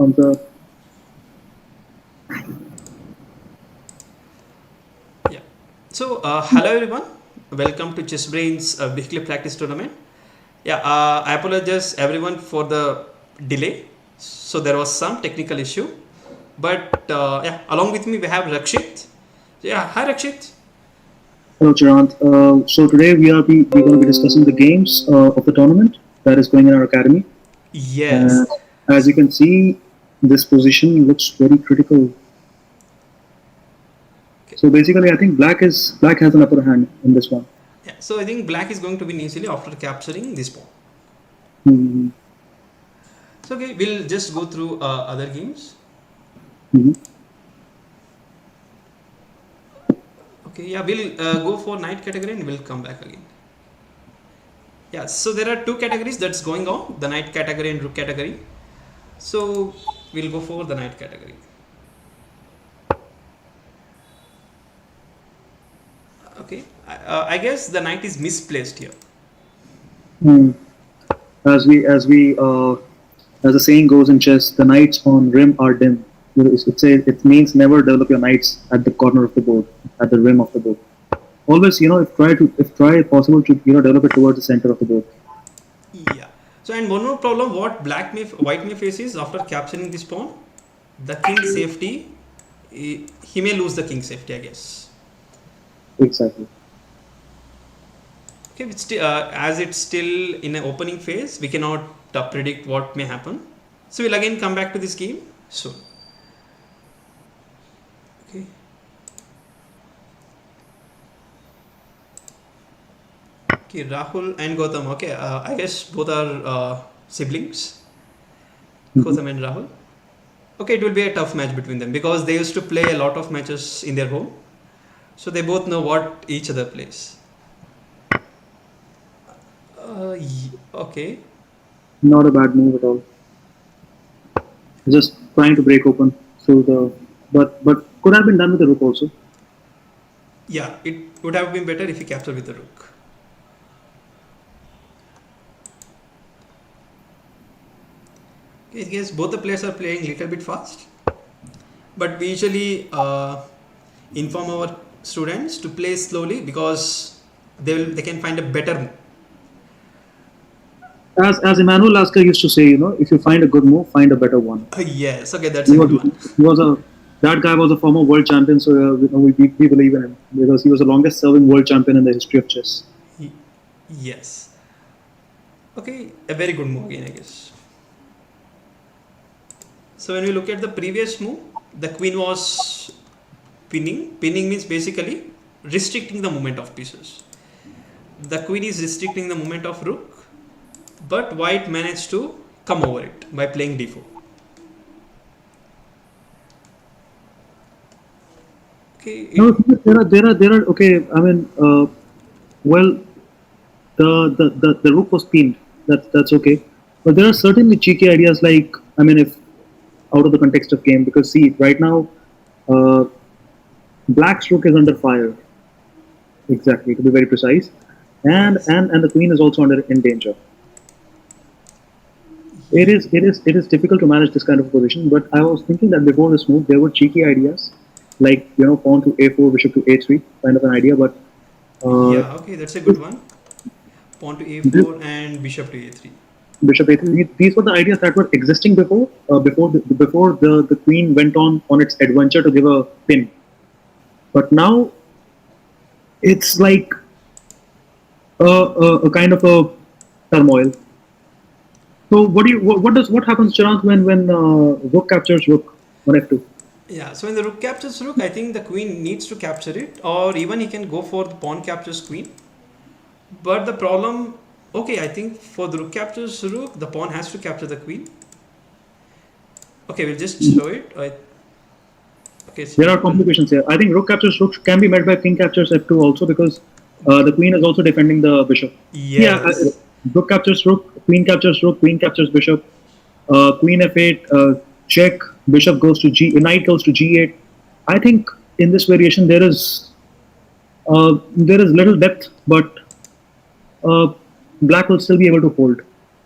Thumbs up. Yeah. So, hello everyone. Welcome to Chessbrainz weekly practice tournament. Yeah, I apologize everyone for the delay. So there was some technical issue, but yeah, along with me we have Rakshit. Yeah, hi Rakshit. Hello, Chirant. So today we're going to be discussing the games of the tournament that is going in our academy. And Yes. as you can see, this position looks very critical. Okay. So basically, I think black has an upper hand in this one. Yeah. So I think Black is going to win easily after capturing this pawn. Mm-hmm. So okay, we'll just go through other games. Mm-hmm. Okay. Yeah, we'll go for knight category and we'll come back again. Yeah. So there are two categories that's going on: the knight category and rook category. So we'll go for the knight category. Okay, I guess the knight is misplaced here. Mm. As as the saying goes in chess, the knights on rim are dim. It means never develop your knights at the corner of the board, at the rim of the board. Always, if try possible to develop it towards the center of the board. Yeah. So and one more problem, what white may face is after capturing this pawn, the king safety. He may lose the king safety, I guess. Exactly. Okay, as it's still in an opening phase, we cannot predict what may happen. So we'll again come back to this game soon. Okay. Okay, Rahul and Gotham. Okay, I guess both are siblings, Mhm. Gotham and Rahul. Okay, it will be a tough match between them because they used to play a lot of matches in their home, so they both know what each other plays. Okay. Not a bad move at all. Just trying to break open through the, but could have been done with the rook also. Yeah, it would have been better if he captured with the rook. Okay, I guess both the players are playing a little bit fast, but we usually inform our students to play slowly because they can find a better. As Emmanuel Lasker used to say, if you find a good move, find a better one. Yes, okay, that's He a was good one. he was a that guy was a former world champion, so we believe in him because he was the longest serving world champion in the history of chess. Yes. Okay, a very good move again, I guess. So when we look at the previous move, the queen was pinning. Pinning means basically restricting the movement of pieces. The queen is restricting the movement of rook, but white managed to come over it by playing d4. Okay, No, there are okay. I mean, well, the rook was pinned. That's okay, but there are certainly cheeky ideas like, I mean, if out of the context of game, because see right now, uh, black's rook is under fire, exactly, to be very precise, and yes. and and the queen is also under in danger. Ye- It is difficult to manage this kind of position. But I was thinking that before this move, there were cheeky ideas, like pawn to a4, bishop to a3, kind of an idea. But uh, Yeah, okay, that's a good one. Pawn to this a4 and bishop to a3. bishop a3, these were the ideas that were existing before the queen went on its adventure to give a pin. But now it's like a kind of a turmoil. So what happens, Chirag, when rook captures rook on f2? Yeah, so when the rook captures rook, I think the queen needs to capture it, or even he can go for the pawn captures queen. But the problem, okay, I think for the rook captures rook, the pawn has to capture the queen. Okay, we'll just show it. Okay, There are complications here. I think rook captures rook can be met by king captures f2 also, because the queen is also defending the bishop. Yeah, yes, rook captures rook, queen captures bishop, queen f8, check, bishop goes to g, knight goes to g8. I think in this variation there is little depth, but uh, black will still be able to hold.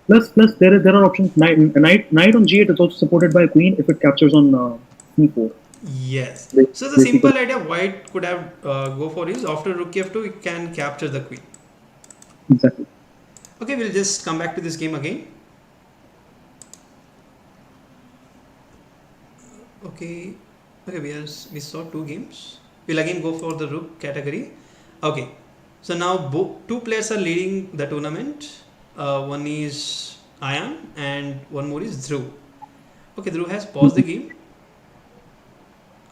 Plus there are options. Knight on g8 is also supported by queen if it captures on c4. Yes. So the Basically, simple idea white could have go for is after rook f2 it can capture the queen. exactly. Okay, we'll just come back to this game again. Okay, okay, we saw two games. We'll again go for the rook category. Okay, so now two players are leading the tournament. One is Ayan and one more is Dhruv. Okay, Dhruv has paused the game.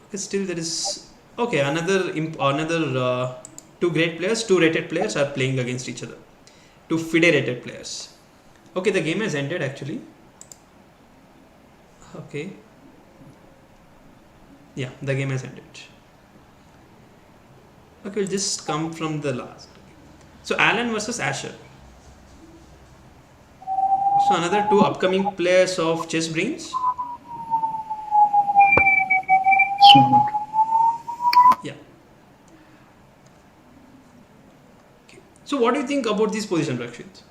Okay, still there is okay another two great players, two rated players are playing against each other. Two FIDE rated players. Okay, the game has ended actually. Okay, yeah, the game has ended. Okay, we'll just come from the last. So Alan versus Asher. So another two upcoming players of Chessbrainz. So, Yeah. Okay. So what do you think about this position, Rakshit?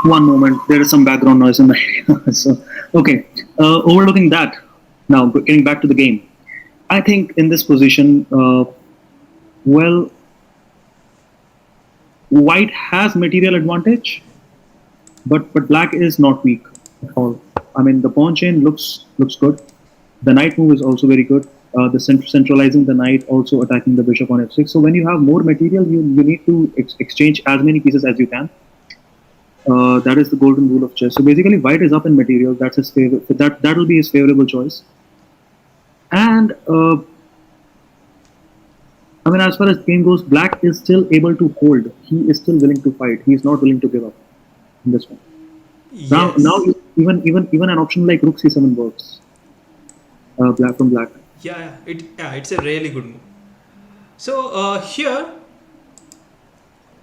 one moment, there is some background noise in my so okay. Overlooking that, now getting back to the game, I think in this position, well, white has material advantage, but black is not weak at all. I mean, the pawn chain looks good. The knight move is also very good. The centralizing the knight, also attacking the bishop on f6. So when you have more material, you need to exchange as many pieces as you can. That is the golden rule of chess. So basically, white is up in material. That's his favorite. That will be his favorable choice. And I mean, as far as the game goes, black is still able to hold. He is still willing to fight. He is not willing to give up in this one. Now, Yes. even an option like rook c7 works. Black from black. It's a really good move. So here,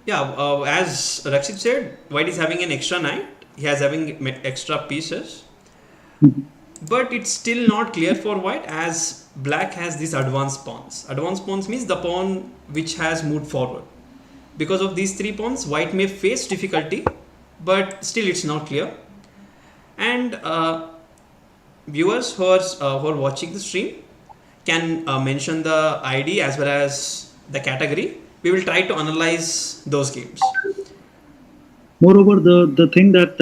yeah, as Rakshit said, white is having an extra knight. He has having extra pieces, but it's still not clear for white as black has these advanced pawns. Advanced pawns means the pawn which has moved forward. Because of these three pawns, white may face difficulty, but still it's not clear. And viewers who are watching the stream can mention the ID as well as the category. We will try to analyze those games. Moreover, the thing that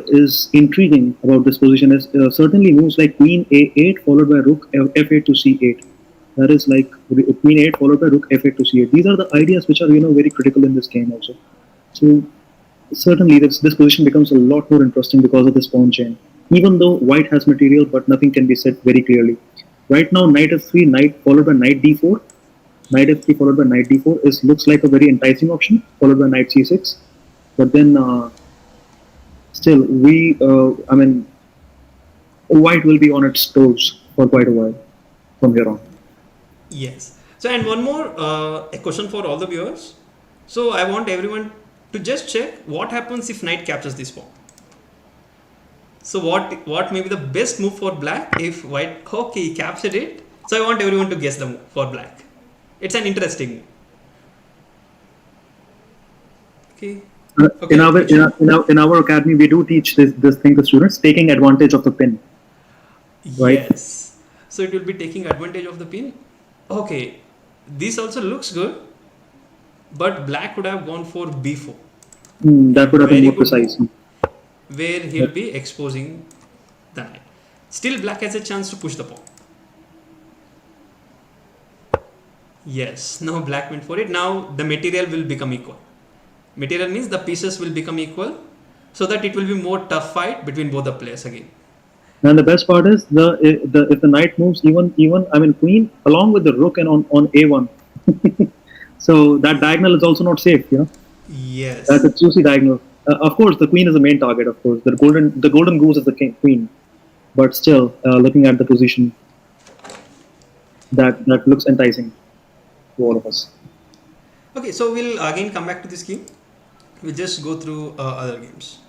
is intriguing about this position is certainly moves like queen a8 followed by rook f8 to c8. That is like queen a8 followed by rook f8 to c8. These are the ideas which are very critical in this game also. So certainly this position becomes a lot more interesting because of this pawn chain. Even though white has material, but nothing can be said very clearly. Right now, knight f3, knight followed by knight d4, knight f3 followed by knight d4 is looks like a very enticing option, followed by knight c6. But then still, I mean, white will be on its toes for quite a while from here on. Yes. So, and one more a question for all the viewers. So, I want everyone to just check what happens if knight captures this pawn. So, what may be the best move for black if white? Okay, he captured it. So, I want everyone to guess the move for black. It's an interesting move. Okay. Okay. In our academy, we do teach this thing to students, taking advantage of the pin, right? Yes. So it will be taking advantage of the pin. Okay. This also looks good, but black would have gone for b4. That would have been Very more good precise. move where he'll be exposing the knight. Still, black has a chance to push the pawn. Yes. Now black went for it. Now the material will become equal. Material means the pieces will become equal, so that it will be more tough fight between both the players again. And the best part is the if the knight moves even I mean queen along with the rook and on a1, so that diagonal is also not safe. That's a Yes. juicy diagonal. Of course, the queen is the main target. Of course, the golden goose is the queen, but still, looking at the position, that looks enticing to all of us. Okay, so we'll again come back to this game. We'll just go through other games.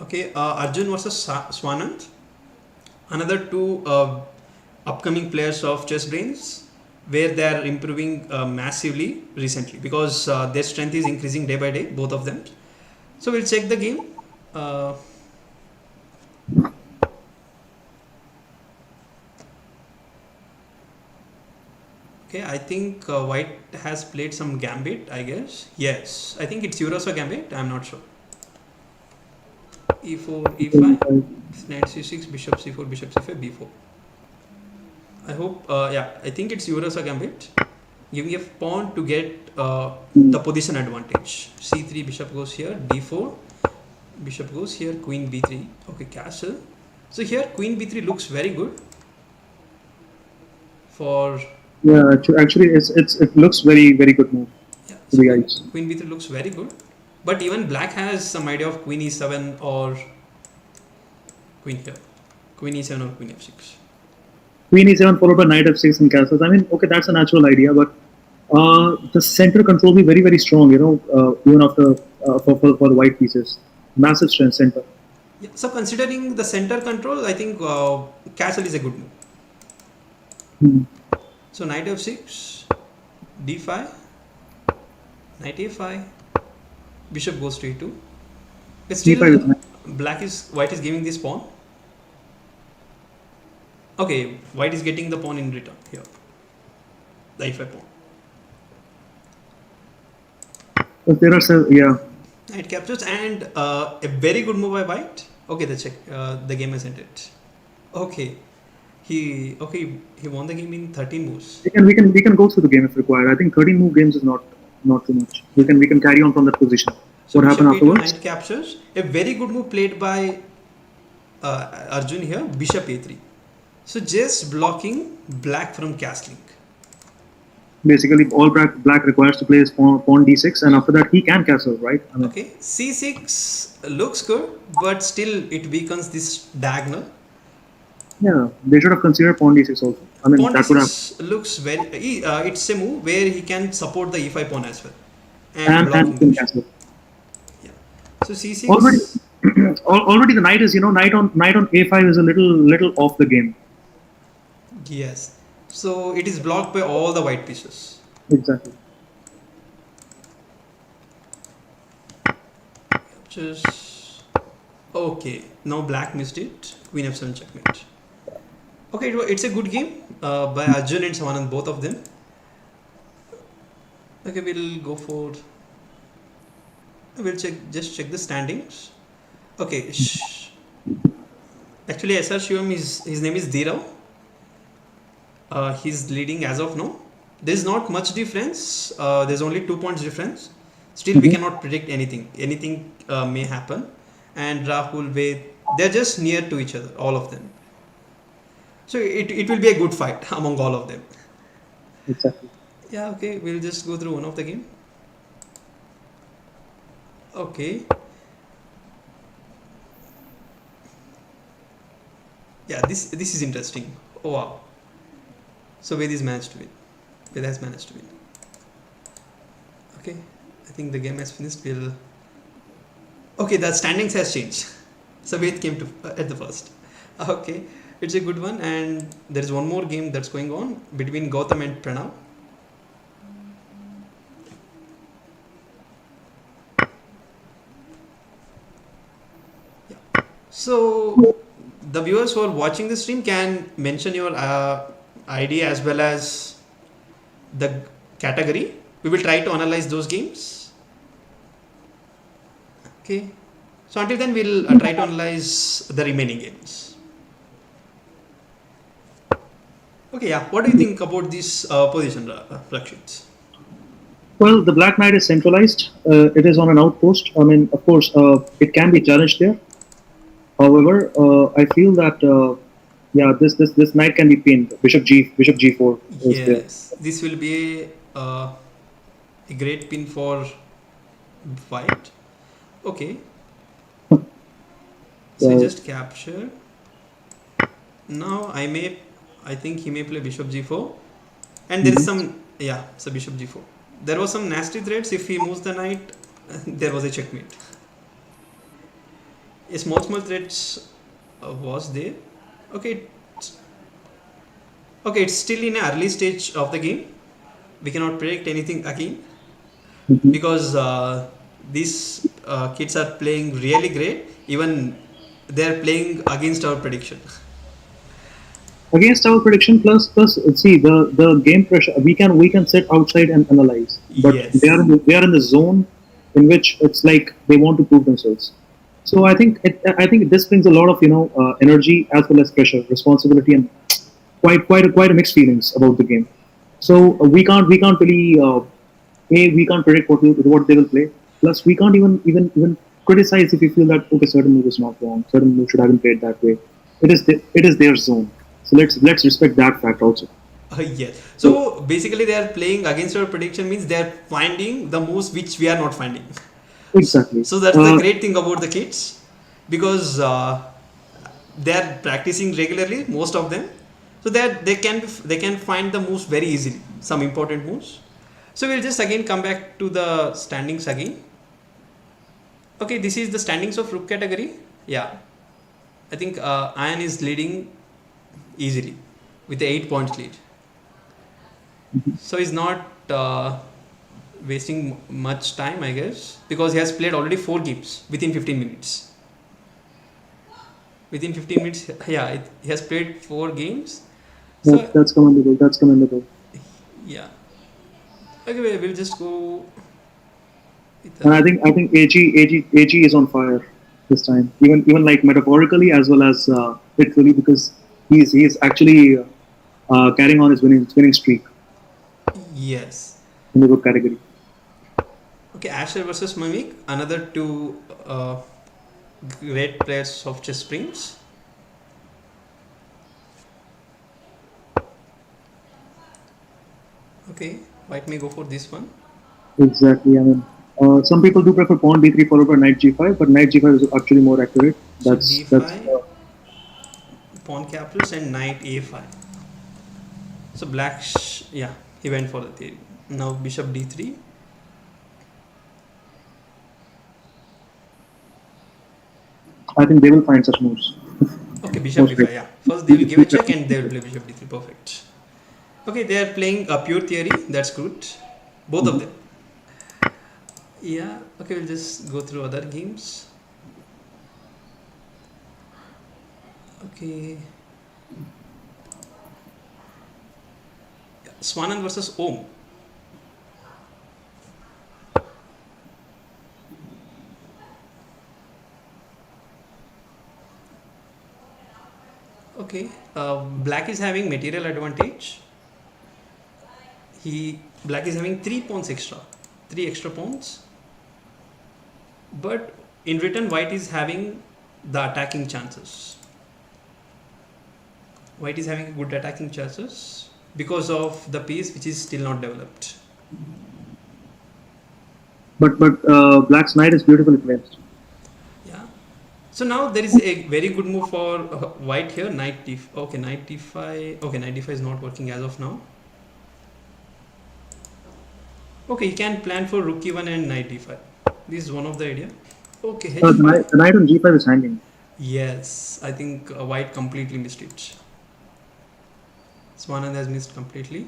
Okay, Arjun versus Swanand. Another two upcoming players of Chessbrainz. where they are improving massively recently because their strength is increasing day by day, both of them. So we'll check the game. Uh, okay, I think White has played some gambit, I guess. Yes, I think it's Euros or gambit. I'm not sure. E4, E5, Knight C6, Bishop C4, Bishop C5, B4. I hope, yeah, I think it's Euros or gambit. Giving a pawn to get the position advantage. C3, Bishop goes here, D4, Bishop goes here, Queen B3. Okay, castle. So here Queen B3 looks very good for. Yeah, actually, it looks very good move Yeah, to so the eyes. Queen B3 looks very good. But even Black has some idea of Queen E7 or Queen here. Queen E7 or Queen F6. Queen E7 followed by Knight F6 and castles. I mean, okay, that's a natural idea, but the center control will be very strong. Even after for the white pieces, massive strength center. Yeah, so considering the center control, I think castle is a good move. Hmm. So Knight F6, D5, Knight A5, Bishop goes to E2. But still, White is giving this pawn. Okay, White is getting the pawn in return here. The E5 pawn. But there are yeah. Knight captures and a very good move by White. Okay, the check. The game has ended. Okay, he won the game in 13 moves. We can go through the game if required. I think 13 move games is not too much. We can carry on from that position. So what happened afterwards? Knight captures. A very good move played by Arjun here. Bishop A3. So just blocking Black from castling. Basically, all black requires to play his pawn D6, and after that he can castle, right? I mean, okay, C6 looks good, but still it weakens this diagonal. Yeah, they should have considered pawn D6 also. I mean, pawn that would have. Looks very. It's a move where he can support the E5 pawn as well, And blocking the castle. Yeah. So C6. Already the knight is knight on A5 is a little off the game. Yes. So it is blocked by all the white pieces. Exactly. Just okay. Now Black missed it. Queen F7 checkmate. Okay, it's a good game by Arjun and Samanand, both of them. Okay, we'll go for. We'll just check the standings. Okay. Actually, SR Shivam his name is Dhirav. He's leading as of now. There's not much difference. There's only 2 points difference. Still, we cannot predict anything. Anything may happen. And Rahul, Ved, they're just near to each other, all of them. So it will be a good fight among all of them. Exactly. Yeah, okay. We'll just go through one of the game. Okay. Yeah, this is interesting. Oh wow. So Ved has managed to win. Okay, I think the game has finished. Okay, the standings has changed. So Ved came to at the first. Okay, it's a good one, and there is one more game that's going on between Gotham and Pranav. Yeah. So the viewers who are watching the stream can mention your ID as well as the category. We will try to analyze those games. Okay. So until then, we'll try to analyze the remaining games. Okay, yeah. What do you think about this position, Rakshit? Well, the Black Knight is centralized. It is on an outpost. I mean, of course, it can be challenged there. However, I feel that this knight can be pinned. Bishop G4. Yes, this will be a great pin for White. Okay. So just capture. Now I think he may play Bishop G4, and there is some so Bishop G4. There was some nasty threats. If he moves the knight, there was a checkmate. A small threats was there. Okay. Okay, it's still in an early stage of the game. We cannot predict anything again Mhm. because these kids are playing really great. Even they're playing against our prediction. Against our prediction, plus see the game pressure. We can sit outside and analyze, but they Yes. are they are in the zone in which it's like they want to prove themselves. So I think this brings a lot of energy as well as pressure, responsibility, and quite a mixed feelings about the game. So we can't really we can't predict what they will play. Plus we can't even criticize if we feel that okay, certain move is not wrong, certain move should have been played that way. It is their zone. So let's respect that fact also. Yes. So So basically, they are playing against our prediction means they are finding the moves which we are not finding. So, exactly. so that's the great thing about the kids because they are practicing regularly, most of them. So that they can find the moves very easily, some important moves. So we'll just again come back to the standings again. Okay, this is the standings of Rook category. Yeah, I think Iron is leading easily with the 8 points lead. So he's not wasting much time, I guess, because he has played already 4 games within 15 minutes. Within 15 minutes, yeah, he has played 4 games. So that's commendable. That's commendable. yeah, okay, we'll just go with And the I think AG is on fire this time. Even like metaphorically as well as literally because he's actually carrying on his winning streak yes. in the Rook category. Okay, Asher versus Mimik, another two great players of Chessbrainz. Okay, White may go for this one. Exactly. I mean, some people do prefer pawn d3 followed by knight g5, but knight g5 is actually more accurate. So That's d5, pawn captures, and knight a5. So black, yeah, he went for the theory. Now bishop d3. I think they will find such moves. Okay, bishop Most b5. likely. Yeah, first they will give a check and they will play bishop d3. Perfect. Okay, they are playing a pure theory. That's good. Both of Mhm. them. Yeah. Okay, we'll just go through other games. Okay. Swanand versus Om. Okay. Black is having material advantage. Black is having 3 pawns extra, 3 extra pawns. But in return, white is having the attacking chances. White is having good attacking chances because of the piece which is still not developed. But Black's knight is beautifully placed. Yeah. So now there is a very good move for white here. Knight d. Okay, knight d5. Okay, knight d5 is not working as of now. Okay, he can plan for rook e1 and knight d5. This is one of the idea. Okay, The knight, h5. the knight on g5 is hanging. Yes, I think white completely missed it. Swanand has missed completely.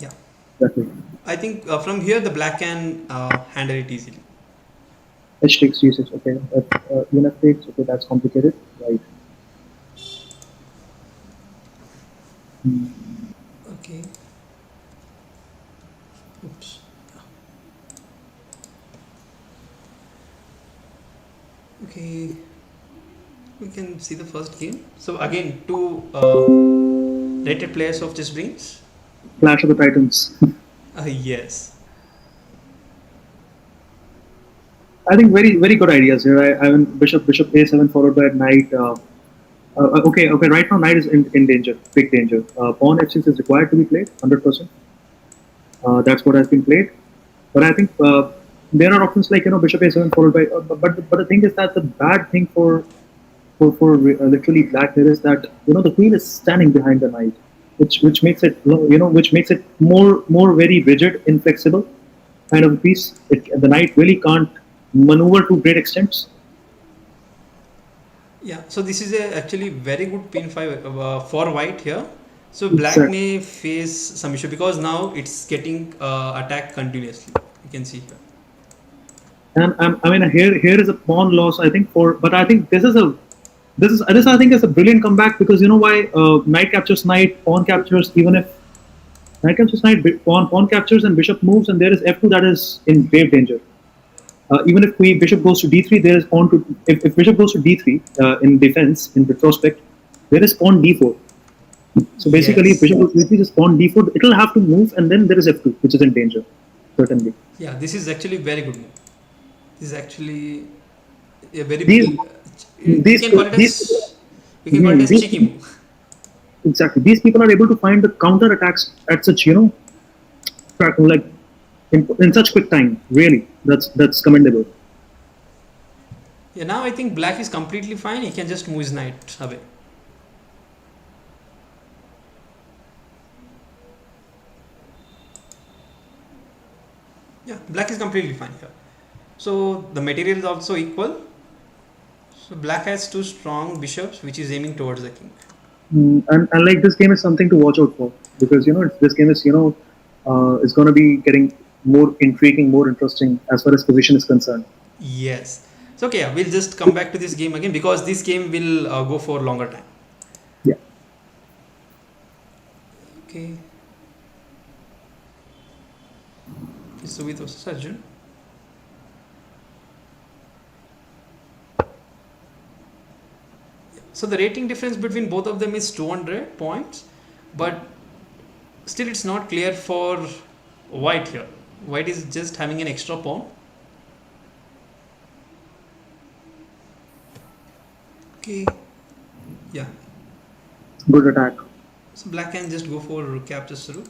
Yeah. Exactly. I think from here the black can handle it easily. H takes g6. Okay. Unf takes. Okay, that's complicated. Right. Hmm. Okay. Oops. Okay. We can see the first game. So again, two rated players of Chessbrainz. Clash of the Titans. Yes. I think very good ideas here. I mean, bishop a7 followed by knight. Okay. Right now, knight is in danger, big danger. Pawn h6 is required to be played, 100%. That's what has been played. But I think there are options like bishop a7 followed by. But the thing is that the bad thing for literally black here is that the queen is standing behind the knight, which makes it which makes it more very rigid, inflexible kind of a piece. The knight really can't maneuver to great extents. Yeah, so this is a actually very good pin 5 for white here. So black Exactly. may face some issue because now it's getting attacked continuously. You can see here. And I mean, here is a pawn loss. I think but I think this I think is a brilliant comeback because you know why knight captures knight, pawn captures. Even if knight captures knight, pawn captures and bishop moves, and there is f2 that is in grave danger. Even if bishop goes to d3, there is pawn to if bishop goes to d3 in defense in retrospect, there is pawn d4. So basically, if Yes. bishop goes to d3, just pawn d4, it will have to move, and then there is f2, which is in danger, certainly. Yeah, this is actually very good move. This is actually a very These we these can call it these as we can call it as these cheeky move. exactly these people are able to find the counter attacks at such like in such quick time. Really, that's commendable. Yeah, now I think black is completely fine. He can just move his knight away. Yeah, black is completely fine here. So the material is also equal. So black has two strong bishops which is aiming towards the king. And like this game is something to watch out for because this game is it's going to be getting more intriguing, more interesting as far as position is concerned. Yes. So okay, yeah, we'll just come back to this game again because this game will go for longer time. Yeah. Okay. Subit versus Arjun. So the rating difference between both of them is 200 points, but still it's not clear for white here. White is just having an extra pawn. Okay. Yeah. Good attack. So black can just go for rook captures rook.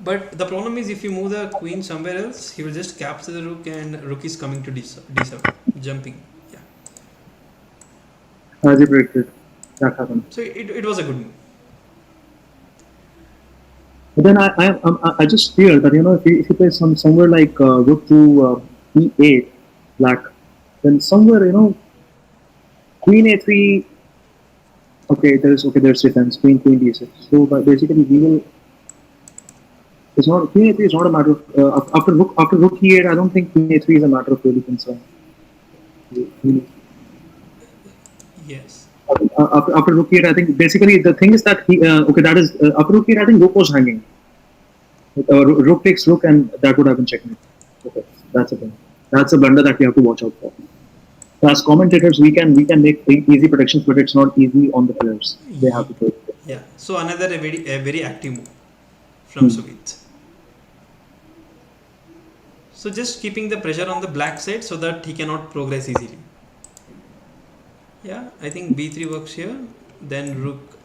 But the problem is if you move the queen somewhere else, he will just capture the rook and rook is coming to d7, jumping. Yeah. As you predicted, that happened. So it was a good move. But then I just fear that if you play somewhere like rook to e8 black, then somewhere queen a3. There's defense queen d6. So but basically we will. It's not queen a3 is not a matter of after rook e8. I don't think queen a3 is a matter of really concern. Yes. After rook e8, I think basically the thing is that that is after rook e8. I think rook was hanging. Rook takes rook, and that would have been checkmate. Okay, that's a thing. That's a blunder that we have to watch out for. As commentators, we can make easy predictions, but it's not easy on the players. They have to play. Yeah. So another a very active move from Subit. So just keeping the pressure on the black side so that he cannot progress easily. Yeah, I think b3 works here. Then rook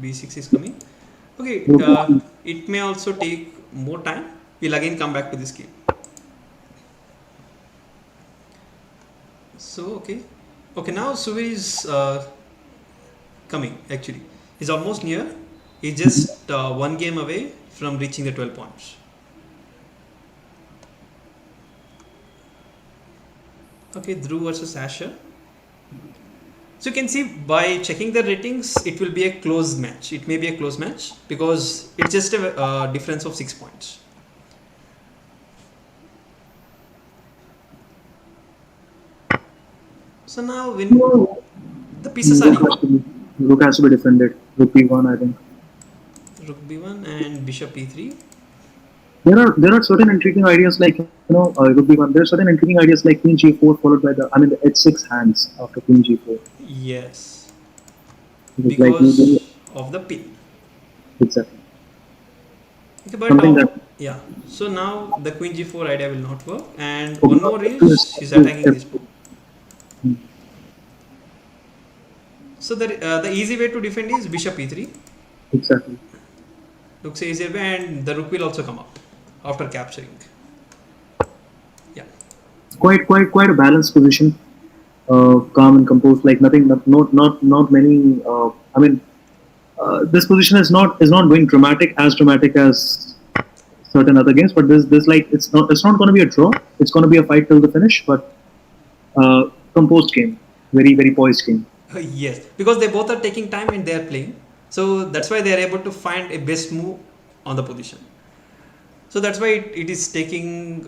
b6 is coming. Okay, it may also take more time. We'll again come back to this game. So okay. Now Subit is coming. Actually, he's almost near. He's just one game away from reaching the 12 points. Okay, Dhruv versus Sasha. So you can see by checking the ratings, it will be a close match. It may be a close match because it's just a difference of 6 points. So now when the pieces are equal, Rook has to be defended. Rook b1, I think. rook b1 and bishop e3. There are certain intriguing ideas like rook b1. There are certain intriguing ideas like queen g4 followed by the h6 hands after queen g4. Yes, It's because of the pin. Exactly. Okay, but Something that yeah. So now the queen g4 idea will not work, and one more is she's attacking this pawn. So the easy way to defend is bishop e3. exactly. Rook says easier way, and the rook will also come up after capturing. Yeah. Quite a balanced position. Calm and composed. Like nothing. Not many. This position is not going dramatic as certain other games. But this like it's not going to be a draw. It's going to be a fight till the finish, but composed game, very poised game. Yes, because they both are taking time and they are playing. So that's why they are able to find a best move on the position. So that's why it is taking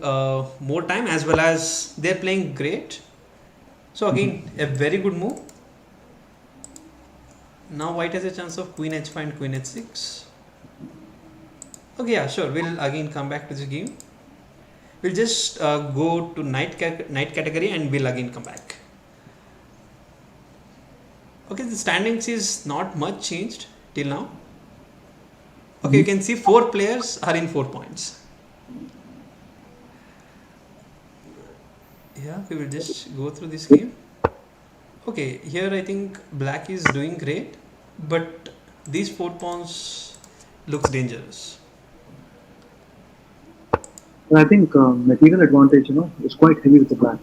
more time, as well as they're playing great. So again, a very good move. Now white has a chance of queen h5 and queen h6. Okay, yeah, sure. We'll again come back to this game. We'll just go to knight category and we'll again come back. Okay, the standings is not much changed till now. Okay, you can see 4 players are in 4 points. Yeah, we will just go through this game. Okay, here I think black is doing great, but these 4 pawns looks dangerous. I think material advantage, is quite heavy with the black.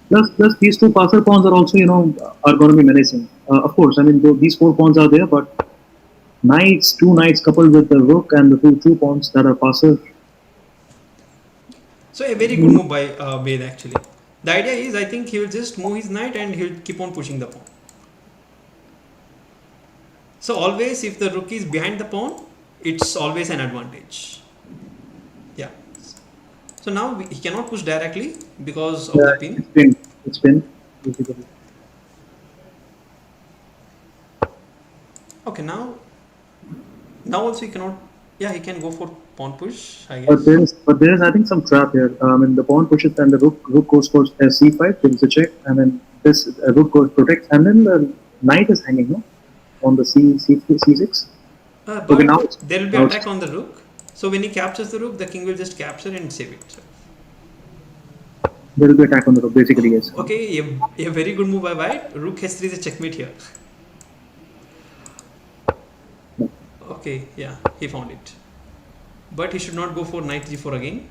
Plus these two passer pawns are also, are going to be menacing. Of course, I mean, these 4 pawns are there, but two knights coupled with the rook and the two pawns that are passer. So a very good move by Ved actually. The idea is, I think he will just move his knight and he will keep on pushing the pawn. So always if the rook is behind the pawn, it's always an advantage. Yeah. So now he cannot push directly because of the pin. It's pin. Okay, now also he cannot. Yeah, he can go for pawn push, I guess. But there is I think some trap here. I mean, the pawn pushes and the rook goes for c5. There is a check, and then this rook goes protects, and then the knight is hanging, no? On the c6. But okay, now there will be attack on the rook. So when he captures the rook, the king will just capture and save it. There will be attack on the rook, basically, yes. Okay, a very good move by white. Rook h3 is a checkmate here. Okay, yeah, he found it. But he should not go for knight g4 again.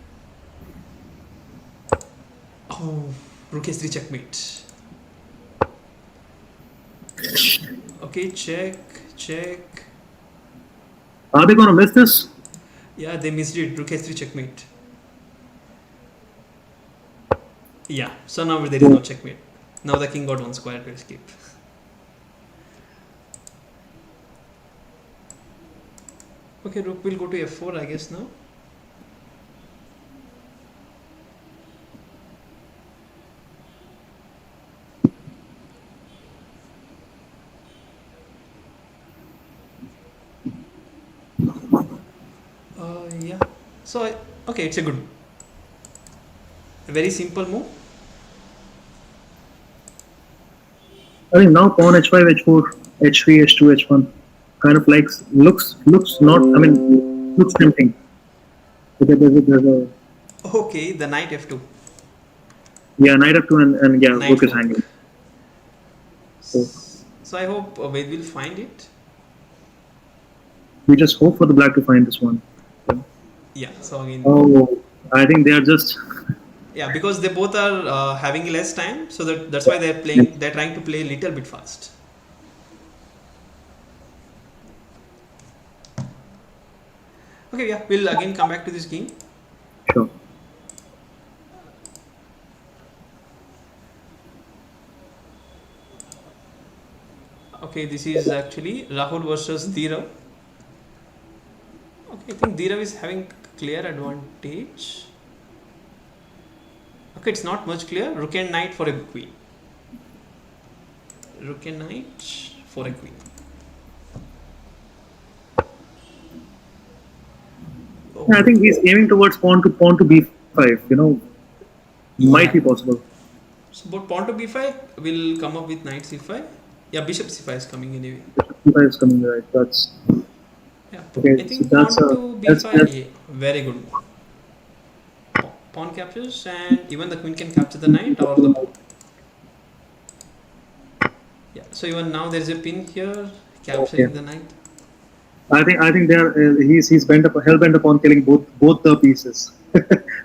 Oh, rook h3 checkmate. Okay, check. Are they going to miss this? Yeah, they missed it. Rook h3 checkmate. Yeah, so now there is no checkmate. Now the king got one square to escape. Okay, rook will go to f4, I guess now. Yeah. So, okay, it's a very simple move. I think now pawn h5, h4, h3, h2, h1 kind of like looks not. I mean, looks tempting. There's a okay, the knight f2. Yeah, knight f2 and yeah, knight rook is hanging. So I hope Ved will find it. We just hope for the black to find this one. Yeah. So again. Oh, I think they are just. Yeah, because they both are having less time, so that's why they're playing. Yeah. They're trying to play a little bit fast. Okay, yeah, we'll again come back to this game. Sure. Okay, this is actually Rahul versus Theorem. Okay, I think Theorem is having clear advantage. Okay, it's not much clear. Rook and knight for a queen. Rook and knight for a queen. Oh. I think he's aiming towards pawn to b5. Might be possible. So, but pawn to b5 will come up with knight c5. Yeah, bishop c5 is coming anyway. Bishop c5 is coming, right? That's. Yeah. Okay, I think so that's pawn to b5. Yeah, very good. Pawn captures, and even the queen can capture the knight or the pawn. Yeah. So even now there is a pin here capturing the knight. I think he's hell bent upon killing both the pieces,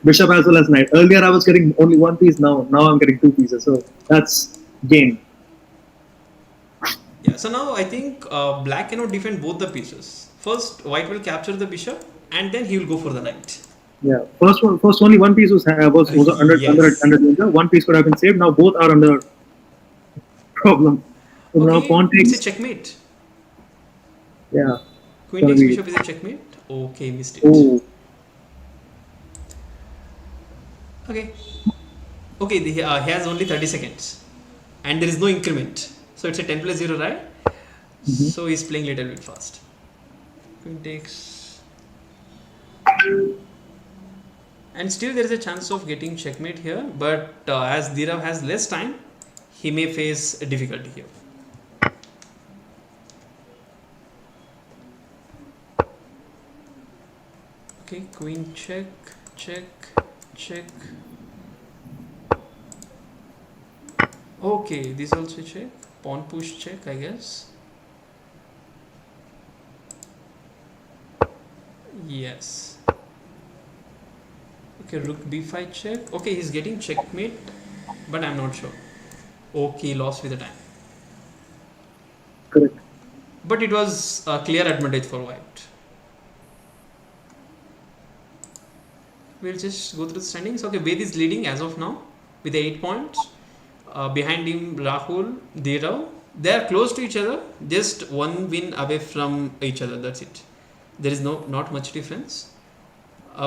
bishop as well as knight. Earlier I was getting only one piece. Now I'm getting 2 pieces. So that's game. Yeah. So now I think black cannot defend both the pieces. First, white will capture the bishop, and then he will go for the knight. Yeah, first only one piece was Yes. under danger. One piece could have been saved. Now both are under problem. So now Okay, pawn it's a takes. checkmate. Yeah, Queen gonna takes be. bishop is a checkmate. Okay, missed it. Oh, Okay. Okay, he has only 30 seconds. And there is no increment. So it's a 10 plus 0, right? mhm. So he's playing little bit fast. Queen takes. And still there is a chance of getting checkmate here. But as Dhirav has less time, he may face a difficulty here. Okay, queen check, check, check. Okay, this also check. Pawn push check, I guess. Yes. Okay, rook b5 check. Okay, he's getting checkmate, but I'm not sure. Okay, lost with the time. Correct. But it was a clear advantage for white. We'll just go through the standings. Okay, Ved is leading as of now with 8 points. Behind him, Rahul, Dhirav. They are close to each other, just one win away from each other. That's it. There is not much difference.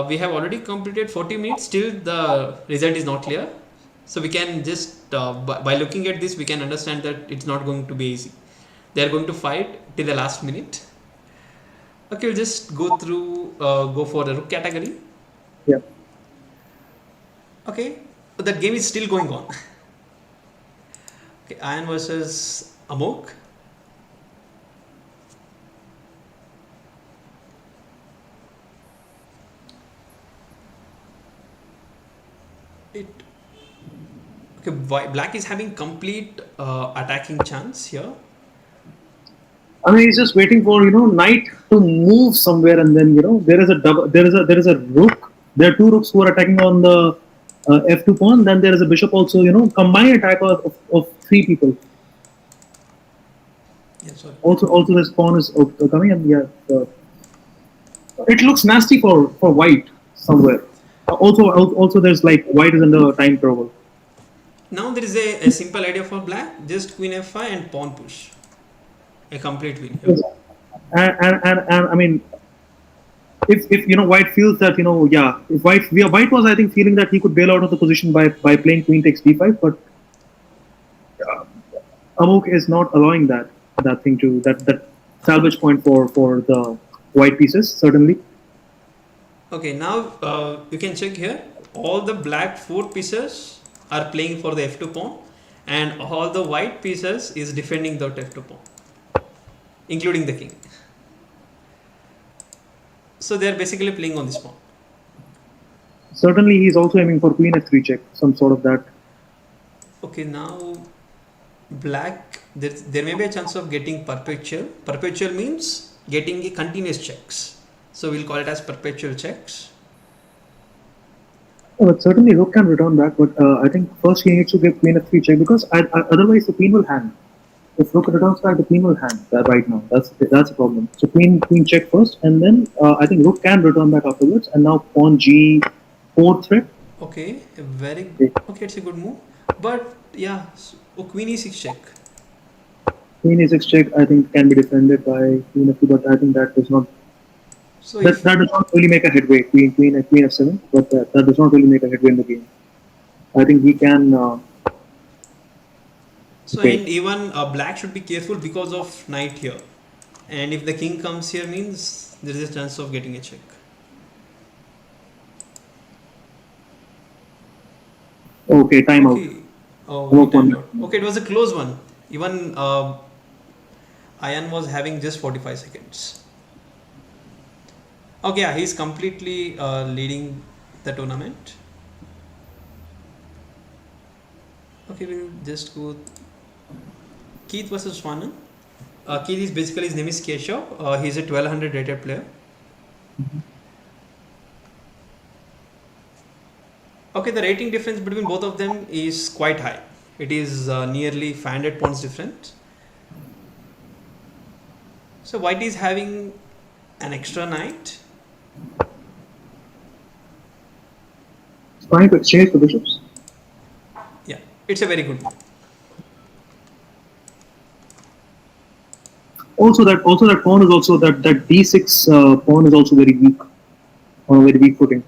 We have already completed 40 minutes. Still, the result is not clear. So we can just by looking at this, we can understand that it's not going to be easy. They are going to fight till the last minute. Okay, we'll just go for the rook category. Yeah. Okay, but that game is still going on. Okay, Ayan versus Amok. It okay. Black is having complete attacking chance here. I mean, he's just waiting for knight to move somewhere, and then there is a double. There is a rook. There are two rooks who are attacking on the f2 pawn. Then there is a bishop also. Combined attack of three people. Yeah, sorry. Also this pawn is coming, and yeah, it looks nasty for white somewhere. Also, there's like white is under time trouble. Now there is a simple idea for black. Just queen f5 and pawn push. A complete win here. And I mean, if white feels that if white was, I think, feeling that he could bail out of the position by playing queen takes d5, but Amok is not allowing that thing to that salvage point for the white pieces, certainly. Okay, now you can check here. All the black 4 pieces are playing for the f2 pawn, and all the white pieces is defending the f2 pawn, including the king. So they are basically playing on this pawn. Certainly, he's also aiming for queen f3 check, some sort of that. Okay, now black, there may be a chance of getting perpetual. Perpetual means getting a continuous checks. So we'll call it as perpetual checks. But certainly, rook can return back, but I think first he needs to give queen f3 check, because otherwise the queen will hang. If rook returns back, the queen will hang right now. That's a problem. So queen check first, and then I think rook can return back afterwards. And now pawn g4 threat. Okay, okay, it's a good move. But yeah, so queen e6 check. Queen e6 check, I think, can be defended by queen f2, but I think that does not. So That does not really make a headway. Queen f7, but that does not really make a headway in the game. I think he can. So and even black should be careful because of knight here, and if the king comes here means there is a chance of getting a check. Okay, timeout. Okay. Oh, okay, it was a close one. Even Ayan was having just 45 seconds. Okay, yeah, he's completely leading the tournament. Okay, we'll just go Keith versus Swanan. Keith is basically, his name is Keshav. He's a 1200 rated player. Okay, the rating difference between both of them is quite high. It is nearly 500 points different. So white is having An extra knight. Trying to exchange the bishops. Yeah, it's a very good move. Also that pawn is also that d6 pawn is also very weak, on a very weak footing.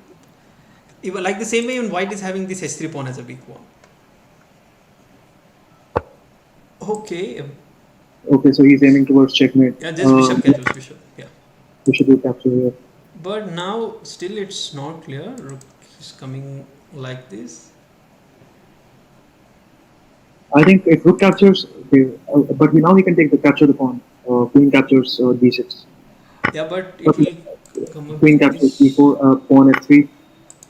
Even like the same way, even white is having this h3 pawn as a weak pawn. Okay, Okay, so he's aiming towards checkmate. yeah, just bishop catches bishop. Yeah, Bishop will capture here. but now still it's not clear. Rook is coming like this. I think if rook captures, okay, but now he can take the capture the pawn. Queen captures d6. Yeah, but it But will come up queen with captures this. d4, pawn f3.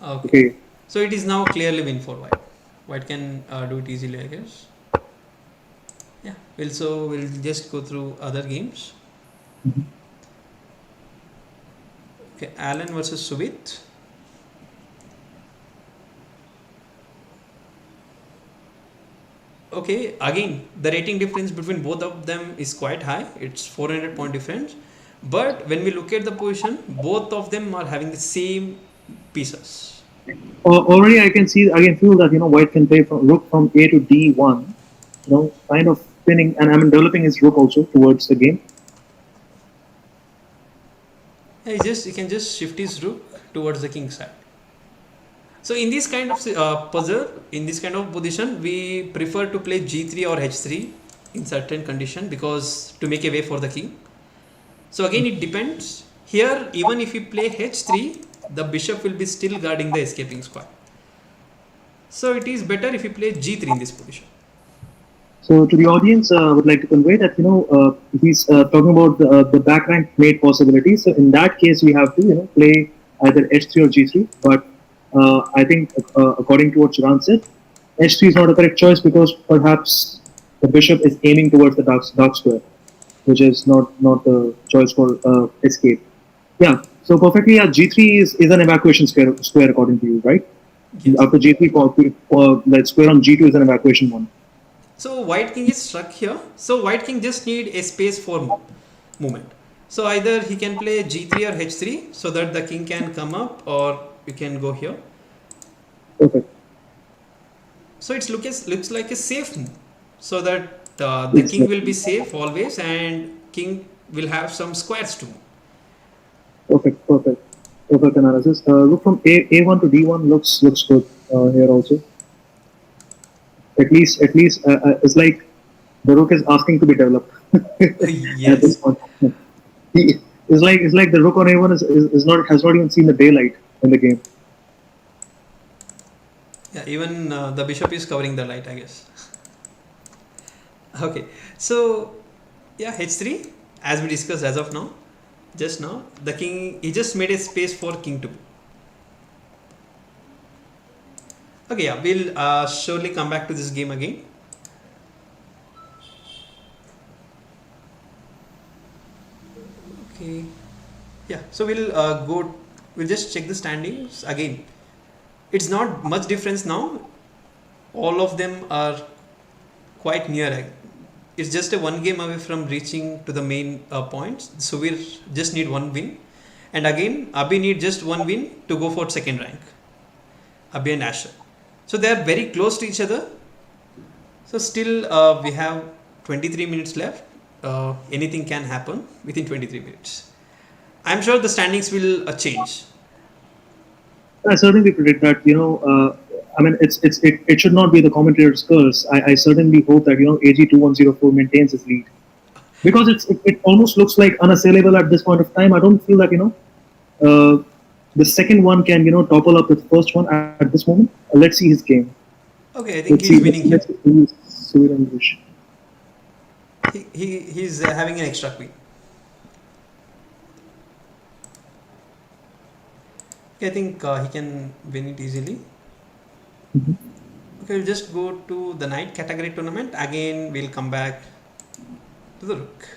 Okay, Okay, so it is now clearly win for white. White can do it easily, I guess. Yeah, we'll just go through other games. Okay, Alan versus Subit. Okay, again, the rating difference between both of them is quite high. It's 400 point difference. But when we look at the position, both of them are having the same pieces. already I can feel that white can play from rook from a to d1. Kind of spinning, and I mean developing his rook also towards the game. Yeah, he can just shift his rook towards the king side. So in this kind of puzzle, in this kind of position, we prefer to play g3 or h3 in certain condition because to make a way for the king. So again, it depends. Here, even if we play h3, the bishop will be still guarding the escaping square. So it is better if you play g3 in this position. So to the audience, I would like to convey that he's talking about the back rank mate possibility. So in that case, we have to play either h3 or g3. But I think according to what Shiran said, h3 is not a correct choice because perhaps the bishop is aiming towards the dark square, which is not the choice for escape. Yeah. So perfectly, yeah, g3 is an evacuation square according to you, right? Yes. After g3, that square on g2 is an evacuation one. So white king is stuck here. So white king just need a space for movement. So either he can play g3 or h3 so that the king can come up, or you can go here. Perfect. So it looks like a safe move, so that the king will be safe always, and king will have some squares to move. Perfect analysis. Look from A1 to D1 looks good here also. At least it's like the rook is asking to be developed at this Yes. point. It's like the rook on A1 is not has not even seen the daylight in the game. Yeah, even the bishop is covering the light, I guess. Okay, so yeah, h3 as we discussed as of now, just now, the king, he just made a space for king to move. Okay, yeah, we'll surely come back to this game again. Okay, yeah, so we'll just check the standings again. It's not much difference now. All of them are quite near. It's just a one game away from reaching to the main points. So we just need one win. And again, Abhi need just one win to go for second rank. Abhi and Asher. So they are very close to each other. So still we have 23 minutes left. Anything can happen within 23 minutes. I'm sure the standings will change. I certainly predict that. I mean, it should not be the commentator's curse. I certainly hope that AG2104 maintains his lead because it almost looks like unassailable at this point of time. I don't feel that the second one can topple up the first one at this moment. Let's see his game. Okay, I think Let's he's see. winning here. Let's see Subit and English. He's having an extra queen. Okay, I think he can win it easily. Mhm. Okay, we'll just go to the knight category tournament. Again, we'll come back to the rook.